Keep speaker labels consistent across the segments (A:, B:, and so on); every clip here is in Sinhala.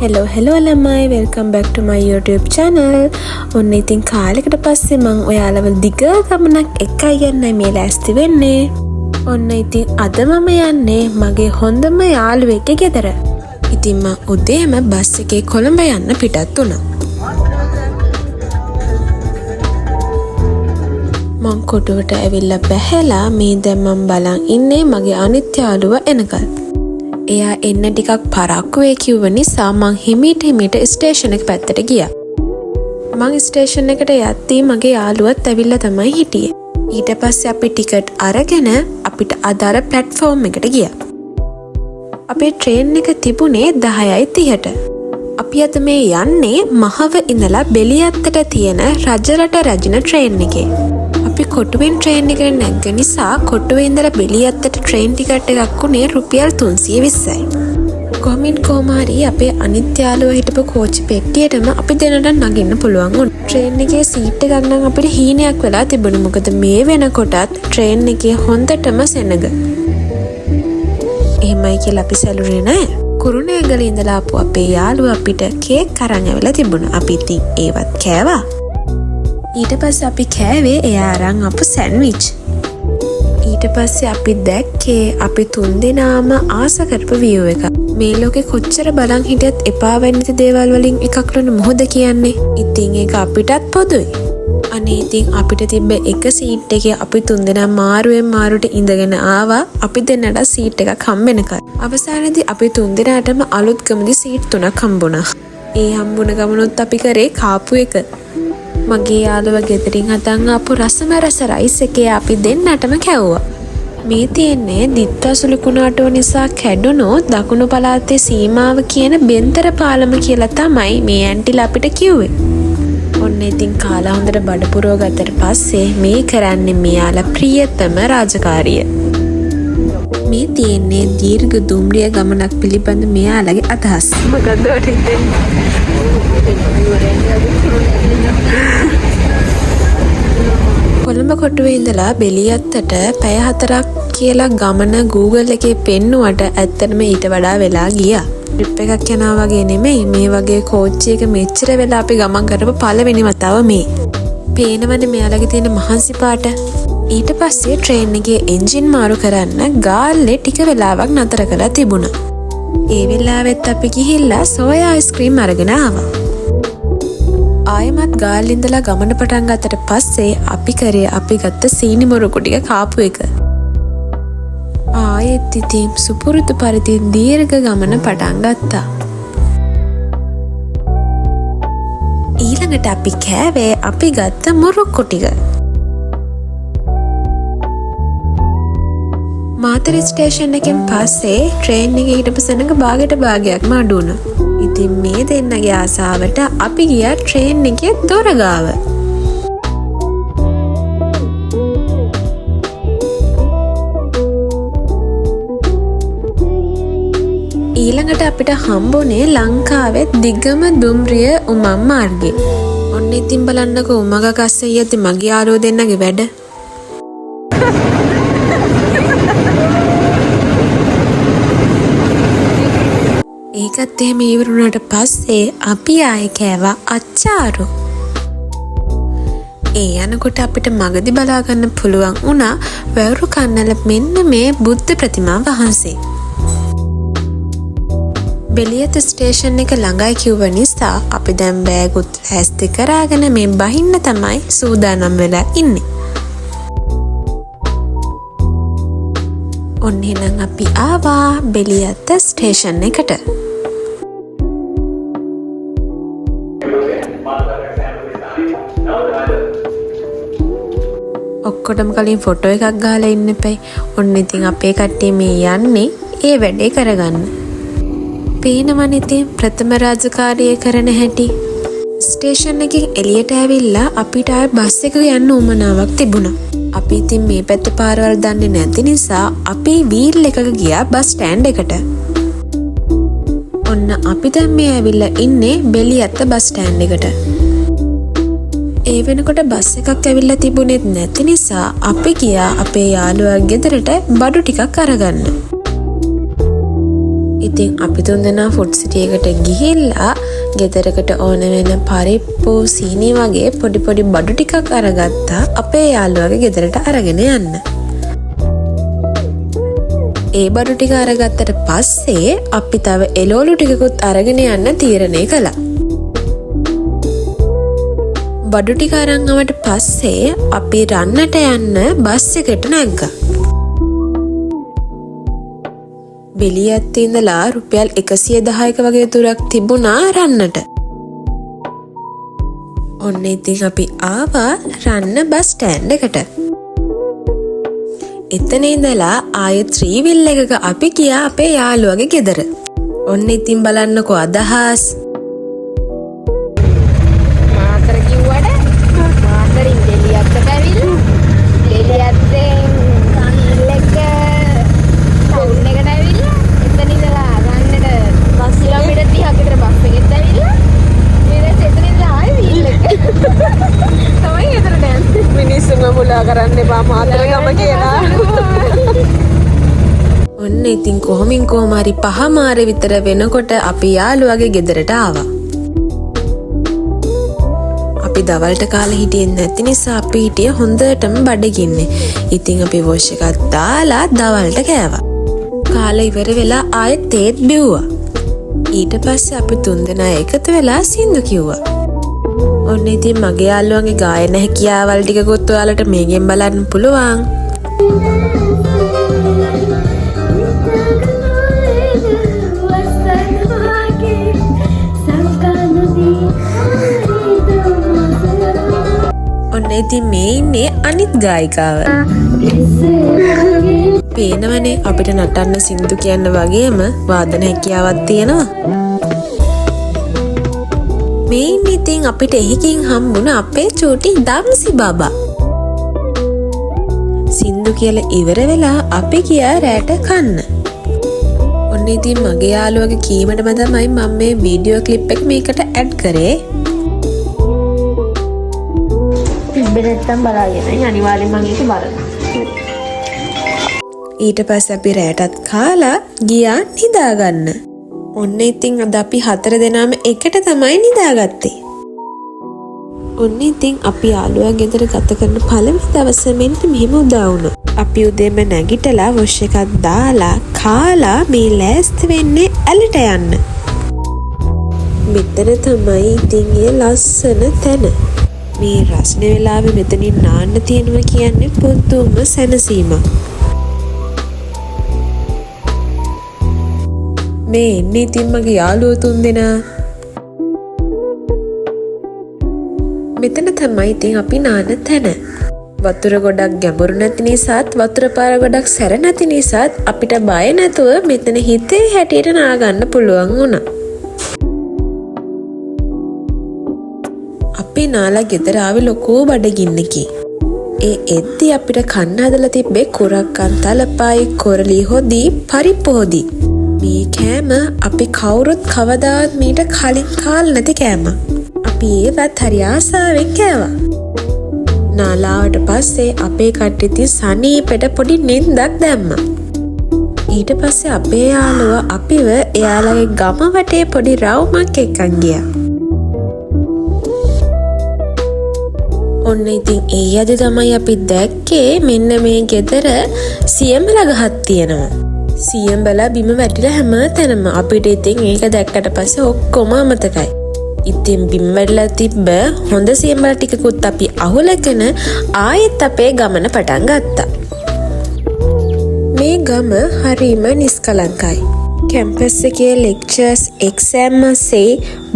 A: Hello ළමයි, welcome back to my YouTube channel. ඔන්න ඉතින් කාලෙකට පස්සේ මම ඔයාලව දිග ගමනක් එකයි යන්නයි මේ ලෑස්ති වෙන්නේ. ඔන්න ඉතින් අද මම යන්නේ මගේ හොඳම යාළුවෙක්ගේ ගෙදර. ඉතින් මම උදේම බස් එකේ කොළඹ යන්න පිටත් වුණා. මං කොටුවට ඇවිල්ලා බැහැලා මේ දැන් මම බලන් ඉන්නේ මගේ අනිත් යාළුවා එනකල්. එයා එන්න ටිකක් පරක්කු වෙයි කිව්ව නිසා මං හිමීට ස්ටේෂන් එක පැත්තට ගියා. මං ස්ටේෂන් එකට යද්දී මගේ යාළුවත් ඇවිල්ලා තමයි හිටියේ. ඊට පස්සේ අපි ටිකට් අරගෙන අපිට අදාළ ප්ලැට්ෆෝම් එකට ගියා. අපේ ට්‍රේන් එක තිබුණේ 10:30ට. අපි අද මේ යන්නේ මහව ඉඳලා බෙලියත්තට තියෙන රජරට රජින ට්‍රේන් එකේ. අපි කොටුවෙන් ට්‍රේන් එකට නැග්ග නිසා කොටුවේ ඉඳලා බෙලියත්තට ට්‍රේන් ටිකට් එකක් උනේ රුපියල් 320යි. කොහොම හරි අපේ අනිත් යාළුවා හිටපු කෝච්චි පෙට්ටියටම අපි දෙන්නට නගින්න පුළුවන් වුණා. ට්‍රේන් එකේ සීට් එකක් නම් අපිට හීනයක් වෙලා තිබුණා. මොකද මේ වෙනකොටත් ට්‍රේන් එකේ හොඳටම සෙනග. එහෙමයි කියලා අපි සැලුනේ නෑ. කුරුණෑගල ඉඳලා ආපු අපේ යාළුවා අපිට කේක් අරන් ඇවිල්ලා තිබුණා. අපි ඉතින් ඒවත් කෑවා. ඊට පස්සේ අපි කෑවේ එයා අරන් ආපු සෑන්ඩ්විච්. ඊට පස්සේ අපි දැක්කේ අපි තුන්දෙනාම ආස කරපු view එක. මේ ලෝකේ කොච්චර බලන් හිටියත් එපා වෙන්නති දේවල් වලින් එකක්ලුණු මොහොත කියන්නේ. ඉතින් ඒක අපිටත් පොදුයි. අනේ ඉතින් අපිට තිබ්බ එක සීට් එකේ අපි තුන්දෙනා මාරුවෙන් මාරුට ඉඳගෙන ආවා. අපි දෙන්නට සීට් එකක් හම්බෙනකල්. අවසානයේදී අපි තුන්දෙනාටම අලුත් ගමදි සීට් 3ක් හම්බුණා. ඒ හම්බුණ ගමනොත් අපි කරේ කාපු එක. මගේ යාළුවා ගෙදරින් හදන් ආපු රසම රස රයිස් එකේ අපි දෙන්නටම කැවුවා. මේ තියෙන්නේ දිත්තසුළු කුණාටුව නිසා කැඩුණු දකුණු පළාතේ සීමාව කියන බෙන්තර පාලම කියලා තමයි මේ ඇන්ටිලා අපිට කිව්වේ. ඔන්න ඉතින් කාලා හොඳට බඩ පුරව ගත්තට පස්සේ මේ කරන්නේ මෙයාලා ප්‍රියතම රාජකාරිය. මේ තියෙන්නේ දීර්ඝ දුම්රිය ගමනක් පිළිබඳ මෙයාලගේ අදහස්. මොකද කොළඹ කොටුවේ ඉඳලා බෙලියත්තට පැය 4ක් කියලා ගමන Google එකේ පෙන්නුවට ඇත්තටම ඊට වඩා වෙලා ගියා. ට්‍රිප් එකක් යනවා වගේ නෙමෙයි, මේ වගේ කෝච්චි එක මෙච්චර වෙලා අපි ගමන් කරපු පළවෙනි වතාව මේ. පේනවනේ මෙයාලගේ තියෙන මහන්සි පාට. ඊට පස්සේ ට්‍රේන් එකේ එන්ජින් මාරු කරන්න ගාල්ලේ ටික වෙලාවක් නතර කරලා තිබුණා. ඒ වෙලාවෙත් අපි ගිහිල්ලා සෝයා අයිස්ක්‍රීම් අරගෙන ආවා. ආයෙමත් ගාල්ලේ ඉඳලා ගමන පටන් ගත්තට පස්සේ අපි ගත්ත සීනි මොරොකු ටික කාපු එක. ආයෙත් ඉතින් සුපුරුදු පරිදි දීර්ඝ ගමන පටන් ගත්තා. ඊළඟට අපි කෑවේ අපි ගත්ත මොරොක්කු ටික. මාතර ස්ටේෂන් එකෙන් පස්සේ ට්‍රේන් එකේ හිටපු සෙනඟ භාගයක්ම අඩු වුණා. ඉතින් මේ දෙන්නගේ ආසාවට අපි ගියා ට්‍රේන් එකේ දොර ගාව. ඊළඟට අපිට හම්බුනේ ලංකාවේ දිගම දුම්රිය උමං මාර්ගේ. ඔන්න ඉතින් බලන්නකෝ උමග ගස්සේ යද්දි මගේ යාළුවෝ දෙන්නගේ වැඩ. ඒකත් එහෙම ඉවරුණාට පස්සේ අපි ආයේ කෑවා අච්චාරු. ඒ යනකොට අපිට මගදී බලා ගන්න පුළුවන් වුණා වැවුරු කන්නල මෙන්න මේ බුද්ධ ප්‍රතිමා වහන්සේ. බෙලියත ස්ටේෂන් එක ළඟයි කිව්ව නිසා අපි දැන් බෑගුත් ලෑස්ති කරගෙන මේ බහින්න තමයි සූදානම් වෙලා ඉන්නේ. ඔන්න එහෙනම් අපි ආවා බෙලියත ස්ටේෂන් එකට. ඔක්කොටම කලින් ෆොටෝ එකක් ගහලා ඉන්න එපයි. ඔන්න ඉතින් අපේ කට්ටිය මේ යන්නේ ඒ වැඩේ කරගන්න. පේනවනේ ඉතින් ප්‍රථම රාජකාරිය කරන හැටි. ස්ටේෂන් එකෙන් එළියට ඇවිල්ලා අපිට ආය බස් එකක යන්න උවමනාවක් තිබුණා. අපි ඉතින් මේ පැත්තේ පාරවල් දන්නේ නැති නිසා අපි වීල් එකක ගියා බස් ස්ටෑන්ඩ් එකට. ඔන්න අපි දැන් මේ ඇවිල්ලා ඉන්නේ බෙලියත්ත බස් ස්ටෑන්ඩ් එකට. ඒ වෙනකොට බස් එකක් ඇවිල්ලා තිබුණෙත් නැති නිසා අපි ගියා අපේ යාළුවා ගෙදරට බඩු ටිකක් අරගන්න. ඉතින් අපි තුන්දෙනා ෆුඩ් සිටි එකට ගිහිල්ලා ගෙදරකට ඕන වෙන පරිප්පු සීනි වගේ පොඩි පොඩි බඩු ටිකක් අරගත්තා අපේ යාළුවාගේ ගෙදරට අරගෙන යන්න. ඒ බඩු ටික අරගත්තට පස්සේ අපි තව එළවලු ටිකකුත් අරගෙන යන්න තීරණය කළා. බඩු ටික අරන් ආවට පස්සේ අපි රන්නට යන්න බස් එකට නැග්ගා. බෙලියත් ඉඳලා රුපියල් 110ක වගේ දුරක් තිබුණා රන්නට. ඔන්න ඉතින් අපි ආවා රන්න බස් ස්ටෑන්ඩ් එකට. එතන ඉඳලා ආයෙත් ත්‍රීවිල් එකක අපි ගියා අපේ යාළුවගේ ගෙදර. ඔන්න ඉතින් බලන්නකෝ අදහස්. ඔන්න ඉතින් කොහොමින් කොහොමරි පහමාර විතර වෙනකොට අපි යාළුවගේ ගෙදරට ආවා. අපි දවල්ට කාලා හිටියේ නැති නිසා අපි හිටියේ හොඳටම බඩගින්නේ. ඉතින් අපි වොෂ් එකක් දාලා දවල්ට කෑවා. කාලා ඉවර වෙලා ආයෙත් තේත් බිව්වා. ඊට පස්සේ අපි තුන්දෙනා එකතු වෙලා සින්දු කිව්වා. ඔන්න ඉතින් මගේ යාළුවන්ගේ ගායන හැකියාවල් ටිකකුත් ඔයාලට මේකෙන් බලන්න පුළුවන්. ඔන්න ඉතින් මේ ඉන්නේ අනිත් ගායිකාව. පේනවනේ අපිට නටන්න සින්දු කියන්න වගේම වාදන හැකියාවක් තියෙනවා. මේන් ඉතින් අපිට එහිකින් හම්බුණ අපේ චූටි දම්සි බබා. සින්දු කියලා ඉවර වෙලා අපි ගියා රැට කන්න. ඔන්න ඉතින් මගේ යාළුවගේ කීමටම තමයි මම මේ වීඩියෝ ක්ලිප් එක මේකට ඇඩ් කරේ. ඉබ්බෙත්තම් බලාගෙන අනිවාර්යෙන් මම ඒක බලනවා. ඊට පස්සේ අපි රැටත් කාලා ගියා නිදාගන්න. ඔන්න ඉතින් අද අපි 4 දෙනාම එකට තමයි නිදාගත්තේ. ඔන්න ඉතින් අපි යාළුවා ගෙදර ගත කරන පළවෙනි දවසේ මෙන්න මෙහෙම උදා වුණා. අපි උදේම නැගිටලා වොෂ් එකක් දාලා කාලා මේ ලෑස්ති වෙන්නේ ඇලට යන්න. මෙතන තමයි ඉතින් ඒ ලස්සන තැන. මේ රස්න වෙලාවේ මෙතනින් නාන්න තියෙනවා කියන්නේ පුදුම සැනසීමක්. මේ එන්නේ ඉතින් මගේ යාළුවෝ තුන්දෙනා. මෙතන තමයි ඉතින් අපි නාන තැන. වතුර ගොඩක් ගැඹුරු නැති නිසාත් වතුර පාර ගොඩක් සැර නැති නිසාත් අපිට බය නැතුව මෙතන හිතේ හැටියට නා ගන්න පුළුවන් වුණා. අපි නාලා ගෙදර ආවේ ලොකු බඩගින්නකින්. ඒ එද්දි අපිට කන්න හදලා තිබ්බේ කුරක්කන් තලපයි කොරලි හොදි පරිප්පු හොදි. මේ කෑම අපි කවුරුත් කවදාවත් මීට කලින් කාලා නැති කෑම. අපි ඒවත් හරි ආසාවෙන් කෑවා. නාලාවට පස්සේ අපේ කට්ටිය සනීපෙට පොඩි නින්දක් දැම්මා. ඊට පස්සේ අපේ යාළුවා අපිව එයාලගේ ගම වටේ පොඩි රවුමක් එක්කන් ගියා. ඔන්න ඉතින් ඒ යදි තමයි අපි දැක්කේ මෙන්න මේ ගෙදර සියඹල ගහක් තියෙනවා. සියඹල බිම වැටිලා හැම තැනම අපිට ඉතින් ඒක දැක්කට පස්සේ ඔක්කොම අමතකයි. ඉතින් බිම් වැටලා තිබ්බ හොඳ සියඹල ටිකකුත් අපි අහුලගෙන ආයෙත් අපේ ගමන පටන් ගත්තා. මේ ගම හරිම නිස්කලංකයි. කැම්පස් එකේ ලෙක්චර්ස් එක්සෑම් මාසේ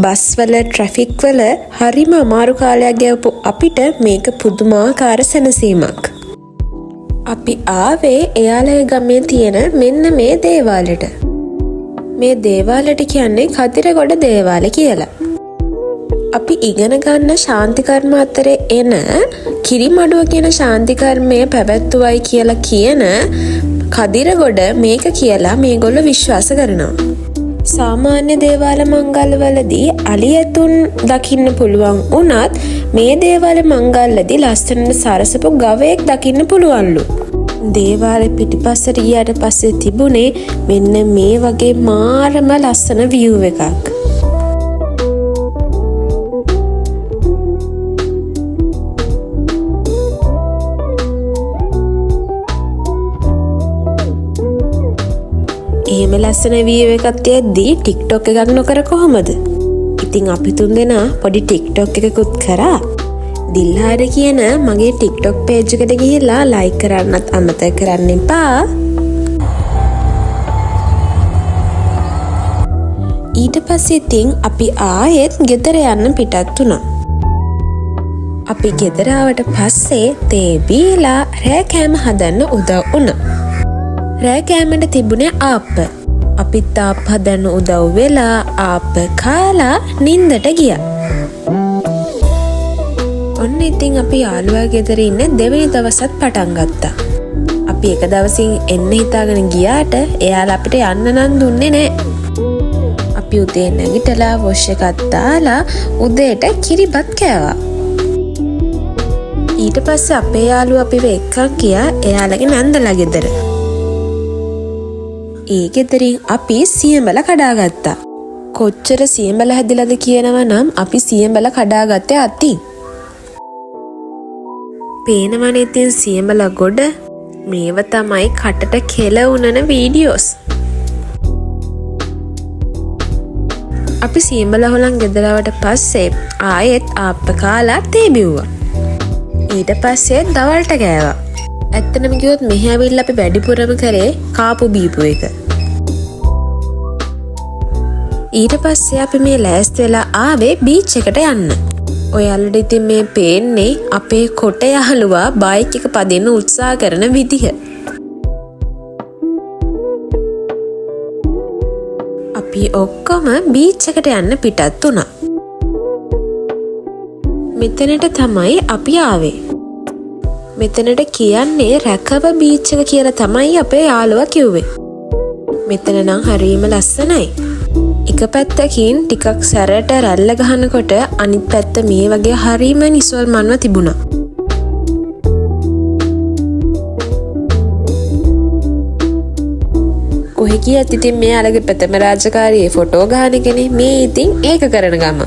A: බස් වල ට්‍රැෆික් වල හරිම අමාරු කාලයක් ගෙවපු අපිට මේක පුදුමාකාර සැනසීමක්. අපි ආවේ එයාලගේ ගමේ තියෙන මෙන්න මේ දේවාලෙට. මේ දේවාලෙට කියන්නේ කදිරගොඩ දේවාල කියලා. අපි ඉගෙන ගන්න ශාන්ති කර්ම අතරේ එන කිරිමඩුව කියන ශාන්ති කර්මය පැවැත්වුවයි කියලා කියන කදිරගොඩ මේක කියලා මේගොල්ලෝ විශ්වාස කරනවා. සාමාන්‍ය දේවාල මංගල්වලදී අලි ඇතුන් දකින්න පුළුවන් වුණත් මේ දේවාල මංගල්වලදී ලස්සනට සරසපු ගවයෙක් දකින්න පුළුවන්ලු. දේවාලේ පිටිපස්සට ගියාට පස්සේ තිබුණේ මෙන්න මේ වගේ මාරම ලස්සන view එකක්. එහෙම ලස්සන view එකක් තියද්දී TikTok එකක් නොකර කොහමද? ඉතින් අපි තුන්දෙනා පොඩි TikTok එකකුත් කරා. දිල්හාර කියන මගේ TikTok page එකට ගිහිල්ලා like කරන්නත් අමතක කරන්න එපා. ඊට පස්සේ ඉතින් අපි ආයෙත් ගෙදර යන්න පිටත් වුණා. අපි ගෙදර ආවට පස්සේ තේ බීලා රෑ කෑම හදන්න උදව් වුණා. රෑ කෑමට තිබුණේ ආප්ප. අපිත් ආප්ප හදන්න උදව් වෙලා ආප්ප කාලා නින්දට ගියා. ඔන්න ඉතින් අපි යාළුවා ගෙදර ඉන්න දෙවෙනි දවසත් පටන් ගත්තා. අපි එක දවසින් එන්න හිතාගෙන ගියාට එයාලා අපිට යන්න නම් දුන්නේ නැහැ. අපි උදේ නැගිටලා වොෂ් එකක් දාලා උදේට කිරිබත් කෑවා. ඊට පස්සේ අපේ යාළුවා අපිව එක්කන් ගියා එයාලගේ නන්දලා ගෙදර. ඒ ගෙදරින් අපි සියඹල කඩාගත්තා. කොච්චර සියඹල හැදිලාද කියනවා නම් අපි සියඹල කඩාගත්තේ අතින්. පේනවනේ ඉතින් සියඹල ගොඩ. මේව තමයි කටට කෙල උනන වීඩියෝස්. අපි සියඹල හොලන් ගෙදරවට පස්සේ ආයෙත් ආප්ප කාලා තේ බිව්වා. ඊට පස්සේ දවල්ට කෑවා. ඇත්තටම කිව්වොත් මෙහි ඇවිල්ලා අපි වැඩිපුරම කරේ කාපු බීපු එක. ඊට පස්සේ අපි මේ ලෑස්ති වෙලා ආවේ බීච් එකට යන්න. ඔයාලට ඉතින් මේ පේන්නේ අපේ කොට යහළුවා බයික් එක පදින්න උත්සාහ කරන විදිහ. අපි ඔක්කොම බීච් එකට යන්න පිටත් වුණා. මෙතනට තමයි අපි ආවේ. මෙතනට කියන්නේ රැකව බීච් එක කියලා තමයි අපේ යාළුවා කිව්වේ. මෙතන නම් හරිම ලස්සනයි. එක පැත්තකින් ටිකක් සැරට රැල්ල ගහනකොට අනිත් පැත්ත මේ වගේ හරිම නිසල්මන්ව තිබුණා. කොහෙ ගියත් ඉතින් මෙයාලගේ ප්‍රථම රාජකාරියේ ෆොටෝ ගහන එකනේ. මේ ඉතින් ඒක කරන ගම.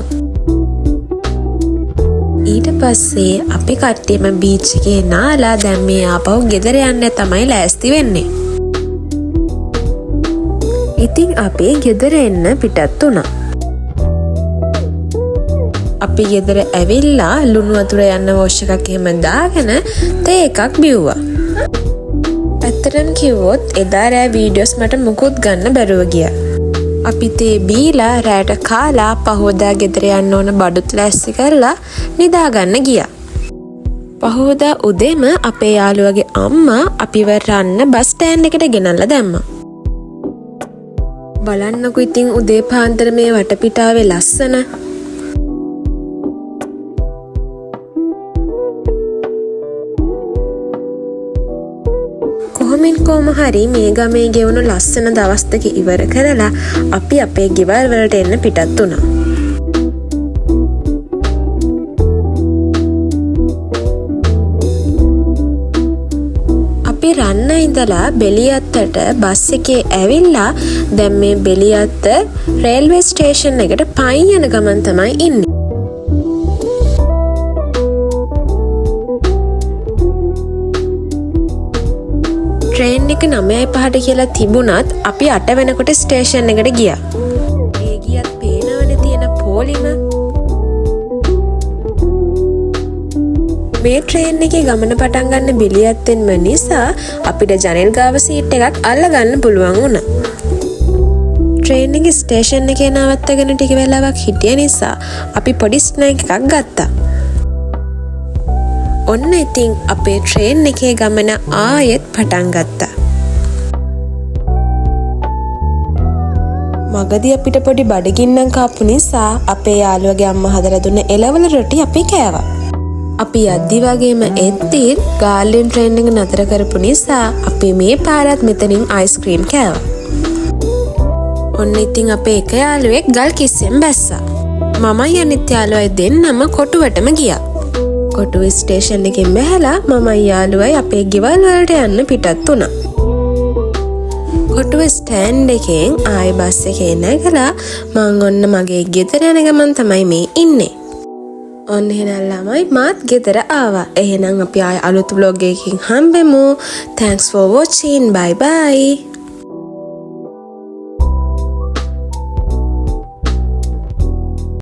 A: ඊට පස්සේ අපි කට්ටියම බීච් එකේ නාලා දැන් මේ ආපහු ගෙදර යන්න තමයි ලෑස්ති වෙන්නේ. ඉතින් අපි ගෙදර එන්න පිටත් වුණා. අපි ගෙදර ඇවිල්ලා ලුණු වතුර යන්න වොෂ් එකක් එහෙම දාගෙන තේ එකක් බිව්වා. ඇත්තටම කිව්වොත් එදා රෑ වීඩියෝස් මට මුකුත් ගන්න බැරුව ගියා. අපි තේ බීලා රෑට කාලා පහෝදා ගෙදර යන්න ඕන බඩුත් ලෑස්ති කරලා නිදාගන්න ගියා. පහෝදා උදේම අපේ යාළුවගේ අම්මා අපිව රන්න බස් ස්ටෑන්ඩ් එකට ගෙනල්ලා දැම්මා. බලන්නකො ඉතින් උදේ පාන්දර මේ වටපිටාවේ ලස්සන. කොහොම හරි මේ ගමේ ගෙවුණු ලස්සන දවස් දෙක ඉවර කරලා අපි අපේ ගෙවල් වලට එන්න පිටත් වුණා. අපි රන්න ඉඳලා බෙලියත්තට බස් එකේ ඇවිල්ලා දැන් මේ බෙලියත්ත රේල්වේ ස්ටේෂන් එකට පයින් යන ගමන් තමයි ඉන්නේ. ට්‍රේන් එක 9:05ට කියලා තිබුණත් අපි 8 වෙනකොට ස්ටේෂන් එකට ගියා. ඒ ගියත් පේනවනේ තියෙන පොලිම. මේ ට්‍රේන් එකේ ගමන පටන් ගන්න බිලියත්තෙන්ම නිසා අපිට ජනෙල් ගාව සීට් එකක් අල්ලගන්න පුළුවන් වුණා. ට්‍රේන් එකේ ස්ටේෂන් එකේ නවත්තගෙන ටික වෙලාවක් හිටිය නිසා අපි පොඩි ස්නැක් එකක් ගත්තා. ඔන්න ඉතින් අපේ ට්‍රේන් එකේ ගමන ආයෙත් පටන් ගත්තා. මගදී අපිට පොඩි බඩගින්නක් කාපු නිසා අපේ යාළුවගේ අම්මා හදලා දුන්න එළවලු රොටි අපි කෑවා. අපි යද්දි වගේම එද්දී ගාල්ලෙන් ට්‍රේන් එක නතර කරපු නිසා අපි මේ පාරත් මෙතනින් අයිස්ක්‍රීම් කෑවා. ඔන්න ඉතින් අපේ එක යාළුවෙක් ගල් කිස්සෙන් බැස්සා. මමයි අනිත් යාළුවයි දෙන්නම කොටුවටම ගියා. කොටුවේ ස්ටේෂන් එකෙන් බැහැලා මම යාළුවයි අපේ ගෙවල් වලට යන්න පිටත් වුණා. කොටුවේ ස්ටෑන්ඩ් එකෙන් ආයෙ බස් එකේ නැගලා මං ඔන්න මගේ ගෙදර යන ගමන් තමයි මේ ඉන්නේ. ඔන්න එහෙනම් ළමයි මාත් ගෙදර ආවා. එහෙනම් අපි ආයෙ අලුත් vlog එකකින් හම්බෙමු. Thanks for watching. Bye bye.